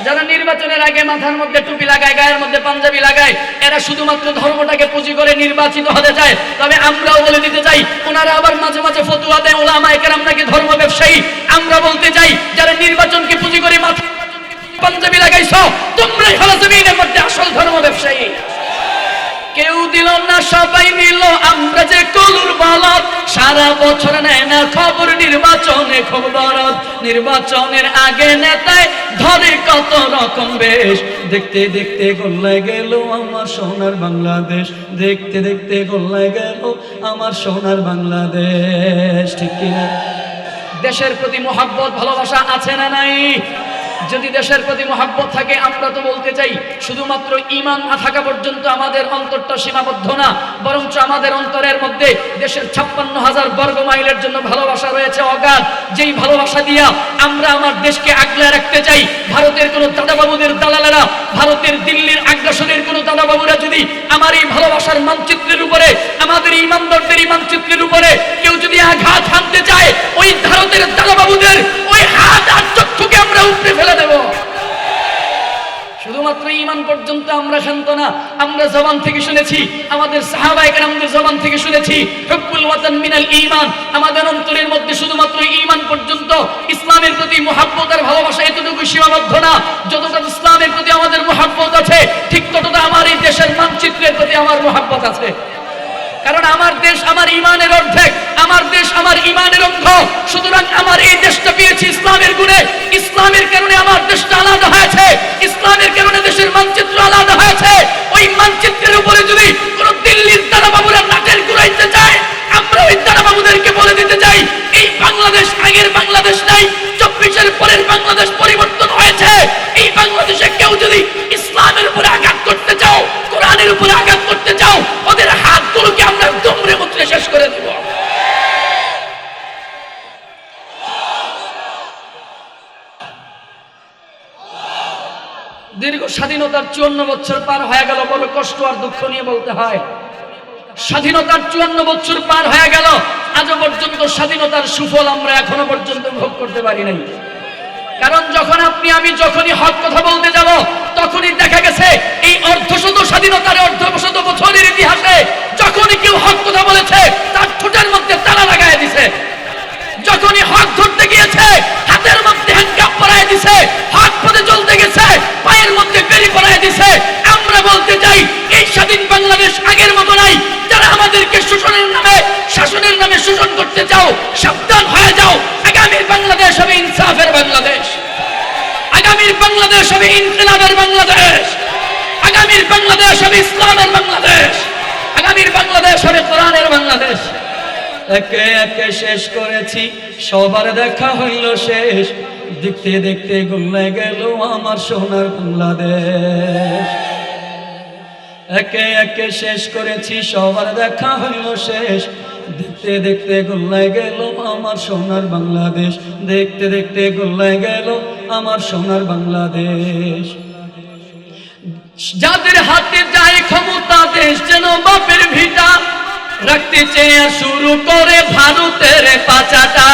যারা নির্বাচনের আগে মাথার মধ্যে টুপি লাগায়, গায়ের মধ্যে পাঞ্জাবি লাগায়, এরা শুধুমাত্র ধর্মটাকে পুঁজি করে নির্বাচিত হতে চায়। তবে আমরাও বলে দিতে চাই, ওনারা আবার মাঝে মাঝে ফতোয়া দেয় উলামায়ে কেরাম নাকি ধর্ম ব্যবসায়ী। আমরা বলতে চাই, যারা নির্বাচনকে পুঁজি করে মাথা পাঞ্জাবি লাগাইছো, তোমরাই হলো জমিনের মধ্যে আসল ধর্ম ব্যবসায়ী। কেউ দিল না সবাই নিল, আমরা যে কলুর বলদ, সারা বছর নেয় না খবর, নির্বাচনে খুব দরদ। নির্বাচনের আগে নেতায় ধরে কত রকম বেশ, দেখতে দেখতে গোল্লায় গেল আমার সোনার বাংলাদেশ, দেখতে দেখতে গোল্লায় গেল আমার সোনার বাংলাদেশ। ঠিক কিনা? দেশের প্রতি মহব্বত ভালোবাসা আছে না নাই? যদি দেশের প্রতি মহব্বত থাকে, আমরা তো বলতে চাই শুধুমাত্র ঈমান না থাকা পর্যন্ত আমাদের অন্তরটা সীমাবদ্ধ না, বরঞ্চ আমাদের অন্তরের মধ্যে দেশের 56,000 বর্গ মাইলের জন্য ভালোবাসা রয়েছে অগাধ। যেই ভালোবাসা দিয়া আমরা আমার দেশকে আগলে রাখতে চাই। ভারতের কোনো দাদাবাবুদের দালালেরা, ভারতের দিল্লির আগ্রাসনের কোনো দাদাবাবুরা যদি আমার এই ভালোবাসার মানচিত্রের উপরে, আমাদের ঈমানদারদের এই মানচিত্রের উপরে কেউ যদি আঘাত হানতে চায়, ওই ভারতের দাদাবাবুদের ওই হাত আর চক্ষুকে আমরা উপরে ফেলে দেব। শুধুমাত্র ঈমান পর্যন্ত আমরা শান্ত না। আমরা জবান থেকে শুনেছি, আমাদের সাহাবায়ে কেরামদের জবান থেকে শুনেছি, হুব্বুল ওয়াতান মিনাল ঈমান। আমাদের অন্তরের মধ্যে শুধুমাত্র ঈমান পর্যন্ত, ইসলামের প্রতি মহব্বত আর ভালোবাসা এতটুকু সীমাবদ্ধ না। যতটা ইসলামের প্রতি আমাদের মহব্বত আছে, ঠিক ততটা আমার এই দেশের মানচিত্রের প্রতি আমার মহব্বত আছে। কারণ আমার দেশ আমার ঈমানের অর্ধেক, আমার দেশ আমার ঈমানের অঙ্গ। সুতরাং আমার এই দেশটা পেয়েছি ইসলামের গুণে। ইসলামের কারণে আমার দেশটা আলাদা হয়েছে, ইসলামের কারণে দেশের মানচিত্র আলাদা হয়েছে। ওই মানচিত্রের উপরে যদি কোন দিল্লির দাদাবাবুরা নাটের ঘুরাইতে চায়, আমরা ওই দাদাবাবুদেরকে বলে দিতে চাই, এই বাংলাদেশ আগের বাংলাদেশ নাই, 24-এর পরের বাংলাদেশ পরিবর্তন হয়েছে। এই বাংলাদেশে কেউ যদি ইসলামের উপরে আঘাত করতে চাও, কোরআনের উপরে আঘাত করতে চাও, ওদের হাতগুলোকে আমরা দুমড়ে মুচড়ে শেষ করে দেব। দীর্ঘ স্বাধীনতার 54 বছর পার হয়ে গেল, বড় কষ্ট আর দুঃখ নিয়ে বলতে হয়। স্বাধীনতার 54 বছর পার হয়ে গেল, আজও পর্যন্ত স্বাধীনতার সুফল আমরা এখনো পর্যন্ত ভোগ করতে পারি নাই। কারণ যখন আপনি আমি যখনই হক কথা বলতে যাব, তখনই দেখা গেছে এই অর্ধশত স্বাধীনতার অর্ধশত বছরের ইতিহাসে যখনই কেউ হক কথা বলেছে, তার ঠোঁটের মধ্যে তালা লাগায় দিছে। যখনই হক ধরতে গিয়েছে, হাতের মধ্যে হ্যান্ডকাপ পরায় দিছে। হক পথে চলতে গেছে, পায়ের মধ্যে বেড়ি পরায় দিছে। আমরা বলতে চাই, এই স্বাধীন বাংলাদেশ আগের মতো নাই। যারা আমাদেরকে শোষণের নামে, শাসনের নামে শোষণ করতে চাও, সাবধান হয়ে যাও। আগামীর বাংলাদেশ হবে ইনসাফের বাংলাদেশ, আগামীর বাংলাদেশ হবে ইনকিলাবের বাংলাদেশ, আগামীর বাংলাদেশ হবে ইসলামের বাংলাদেশ, আগামীর বাংলাদেশ হবে কোরআনের বাংলাদেশ। একে একে শেষ করেছি, সবার দেখা হইল শেষ, দেখতে দেখতে গোল্লায় গেল আমার সোনার বাংলাদেশ। একে একে শেষ করেছি, সবার দেখা হইল শেষ, দেখতে দেখতে গোল্লায় গেল আমার সোনার বাংলাদেশ, দেখতে দেখতে গোল্লায় গেল আমার সোনার বাংলাদেশ। যাদের হাতে যায় ক্ষমতা, দেশ যেন বাপের ভিটা, রাখতে চেয়ে শুরু করে ভারতের পাচাটা।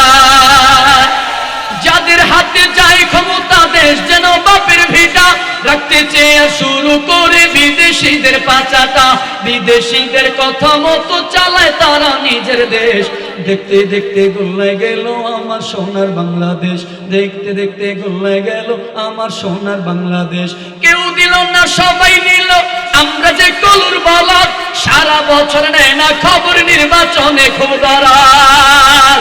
যাদের হাতে যায় ক্ষমতা, দেশ যেন বাপের ভিটা, রাখতে চেয়ে শুরু করে বিদেশিদের পাচাটা। বিদেশিদের কথা মতো চালায় তারা নিজের দেশ, দেখতে দেখতে গোল্লায় গেল আমার সোনার বাংলাদেশ, দেখতে দেখতে গোল্লায় গেল আমার সোনার বাংলাদেশ। কেউ দিল না সবাই নিল, আমরা যে কলুর বলদ, সারা বছর নেয় না খবর, নির্বাচনে খুব দরদ।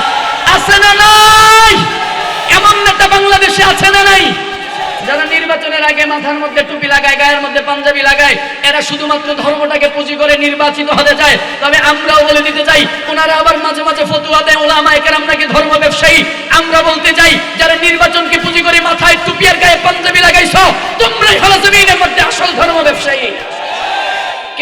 আছে না নাই? এমন নেতা বাংলাদেশে আছে না নাই? যারা নির্বাচনের আগে মাথার মধ্যে টুপি লাগায়, গায়ের মধ্যে পাঞ্জাবি লাগায়, এরা শুধুমাত্র ধর্মটাকে পুঁজি করে নির্বাচিত হতে চায়। তবে আমরাও বলে দিতে চাই, ওনারা আবার মাঝে মাঝে ফতোয়া দেয় উলামায়ে কেরাম নাকি ধর্ম ব্যবসায়ী। আমরা বলতে চাই, যারা নির্বাচনকে পুঁজি করে মাথায় টুপি আর গায়ে পাঞ্জাবি লাগাইছো, তোমরাই হলো জমিনের মধ্যে আসল ধর্ম ব্যবসায়ী।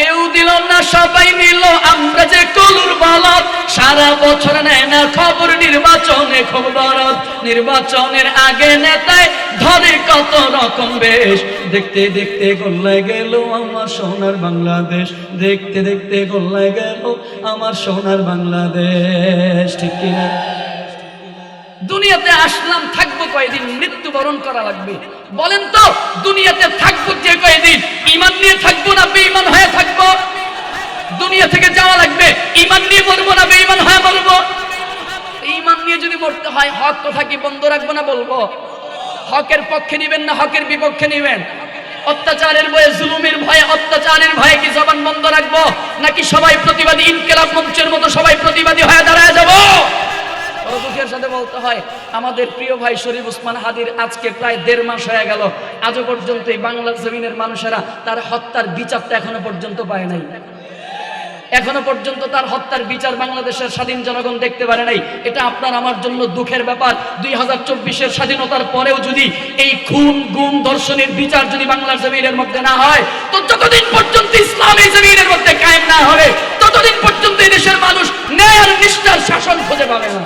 কেউ দিল না সবাই নিল, আমরা যে কলুর বলদ, সারা বছর নেয় না খবর, নির্বাচনে খুব দরদ। নির্বাচনের আগে নেতায় ধরে কত রকম বেশ, দেখতে দেখতে গোল্লায় গেল আমার সোনার বাংলাদেশ, দেখতে দেখতে গোল্লায় গেল আমার সোনার বাংলাদেশ। ঠিক কিনা? দুনিয়াতে আসলাম, থাকবো কয়দিন, মৃত্যুবরণ করা লাগবে। বলেন তো দুনিয়াতে থাকবো যে কয়দিন ঈমান নিয়ে থাকবো না বেঈমান হয়ে থাকবো? দুনিয়া থেকে যাওয়া লাগবে, ঈমান নিয়ে মরবো না বেঈমান হয়ে মরবো? ঈমান নিয়ে যদি মরতে হয় হক কথা কি বন্ধ রাখবো না বলবো? হকের পক্ষে নিবেন না হকের বিপক্ষে নিবেন? অত্যাচারের ভয়ে, জুলুমের ভয়ে, অত্যাচারের ভয়ে কি জবান বন্ধ রাখবো, নাকি সবাই প্রতিবাদী ইনকিলাব মঞ্চের মতো সবাই প্রতিবাদী হয়ে দাঁড়ায় যাবো? বড় দুঃখের সাথে বলতে হয়, আমাদের প্রিয় ভাই শরীফ ওসমান হাদির আজকে প্রায় 1.5 মাস হয়ে গেল, আজও পর্যন্ত এই বাংলার জমিনের মানুষেরা তার হত্যার বিচারটা এখনো পর্যন্ত পায় নাই। এখনো পর্যন্ত তার হত্যার বিচার বাংলাদেশের স্বাধীন জনগণ দেখতে পারে নাই। এটা আপনার আমার জন্য দুঃখের ব্যাপার। 2024-এর স্বাধীনতার পরেও যদি এই খুন গুম ধর্ষণের বিচার যদি বাংলার জমিনের মধ্যে না হয়, তো যতদিন পর্যন্ত ইসলাম এই জমিনের মধ্যে কায়েম না হবে ততদিন পর্যন্ত এই দেশের মানুষ ন্যায় আর নিষ্ঠার শাসন খুঁজে পাবে না।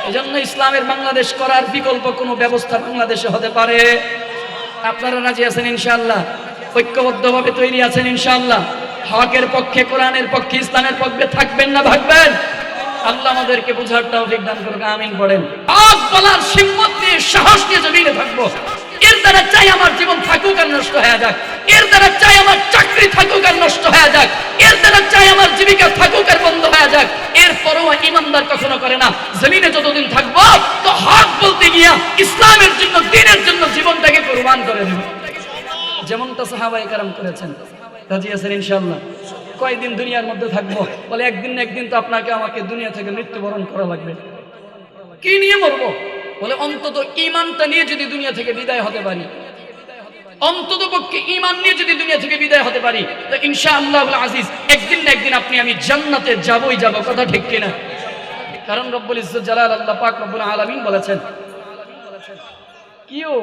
এজন্য ইসলামের বাংলাদেশ করার বিকল্প কোনো ব্যবস্থা বাংলাদেশে হতে পারে? আপনারা রাজি আছেন ইনশাআল্লাহ? ঐক্যবদ্ধভাবে তৈরি আছেন ইনশাআল্লাহ? হকের পক্ষে, কোরআনের পক্ষে, ইসলামের পক্ষে থাকবেন না ভাগবেন? আল্লাহ আমাদেরকে বুঝার তৌফিক দান করুক, আমিন পড়েন। হক বলার হিম্মত নিয়ে, সাহস নিয়ে জমিনে থাকবো। এর দ্বারা চাই আমার জীবন থাকুক আর নষ্ট হয়ে যাক, এর দ্বারা চাই আমার চাকরি থাকুক আর নষ্ট হয়ে যাক, এর দ্বারা চাই আমার জীবিকা থাকুক আর বন্ধ হয়ে যাক, এরপরও ইমানদার কখনো করে না। জমিনে যতদিন থাকবো তো হক বলতে গিয়া ইসলামের জন্য, দ্বীনের জন্য জীবনটাকে কুরবান করে দেব, যেমনটা সাহাবায়ে কেরাম করেছেন। রাজি আছেন ইনশাআল্লাহ? কয়দিন দুনিয়ার মধ্যে থাকবো? বলে একদিন না একদিন তো আপনাকে আমাকে দুনিয়া থেকে মৃত্যুবরণ করা লাগবে। কি নিয়ে মরবো? বলে অন্তত ঈমানটা নিয়ে যদি দুনিয়া থেকে বিদায় হতে পারি, অন্তত পক্ষে ঈমান নিয়ে যদি দুনিয়া থেকে বিদায় হতে পারি, তো ইনশাআল্লাহুল আজিজ একদিন না একদিন আপনি আমি জান্নাতে যাবই যাব। কথা ঠিক কিনা? কারণ রব্বুল ইজ্জত জালাল আল্লাহ পাক রব্বুল আলামিন বলেছেন, কিও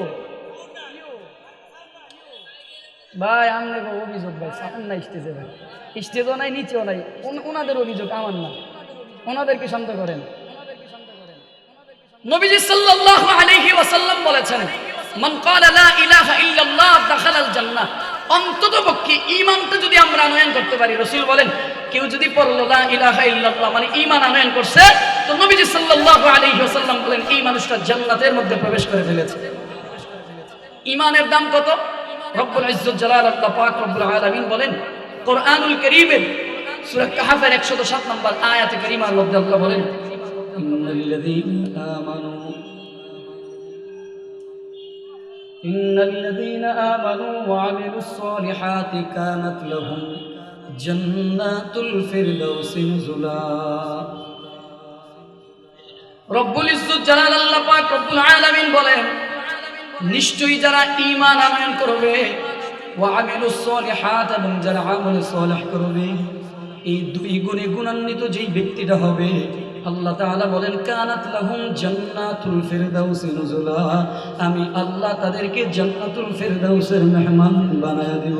ভাই আমনে অভিযোগ ভাই সামনে না স্টেজে, ভাই স্টেজও নাই নিচেও নাই, ওনাদের অভিযোগ আমার না, ওনাদেরকে শান্ত করেন। নবীজি সাল্লাল্লাহু আলাইহি ওয়াসাল্লাম বলেছেন, মান ক্বালা লা ইলাহা ইল্লাল্লাহ দাখালাল জান্নাহ। অন্ততপক্ষে ঈমানটা যদি আমরা আনয়ন করতে পারি, রাসূল বলেন কেউ যদি পড়লো লা ইলাহা ইল্লাল্লাহ মানে ঈমান আনয়ন করছে, তো নবীজি সাল্লাল্লাহু আলাইহি ওয়াসাল্লাম বলেন এই মানুষটা জান্নাতের মধ্যে প্রবেশ করে ফেলেছে। ঈমানের দাম কত? রব্বুল ইজ্জত জালাল আল্লাহ পাক রব্বুল আলামিন বলেন কোরআনুল কারীমের সূরা কাহফের 107 নম্বর আয়াতে কারীমার মধ্যে আল্লাহ বলেন, ইন্নাল্লাযীনা আমানু ওয়া আমিলুস সালিহাতি কানাত লাহুম জান্নাতুল ফিরদাউসি নুজুলা। রব্বুল ইজ্জত জালাল আল্লাহ পাক রব্বুল আলামিন বলেন নিশ্চয়ই যারা ঈমান আনয়ন করবে, ওয়া আমিলুস সালিহাত এবং যারা আমল সালেহ করবে, এই দুই গুণে গুণান্বিত যেই ব্যক্তিটা হবে, আল্লাহ তাআলা বলেন কানাত লাহুম জান্নাতুল ফিরদাউসি নুজুলা, আমি আল্লাহ তাদেরকে জান্নাতুল ফিরদাউসের মেহমান বানায় দিব।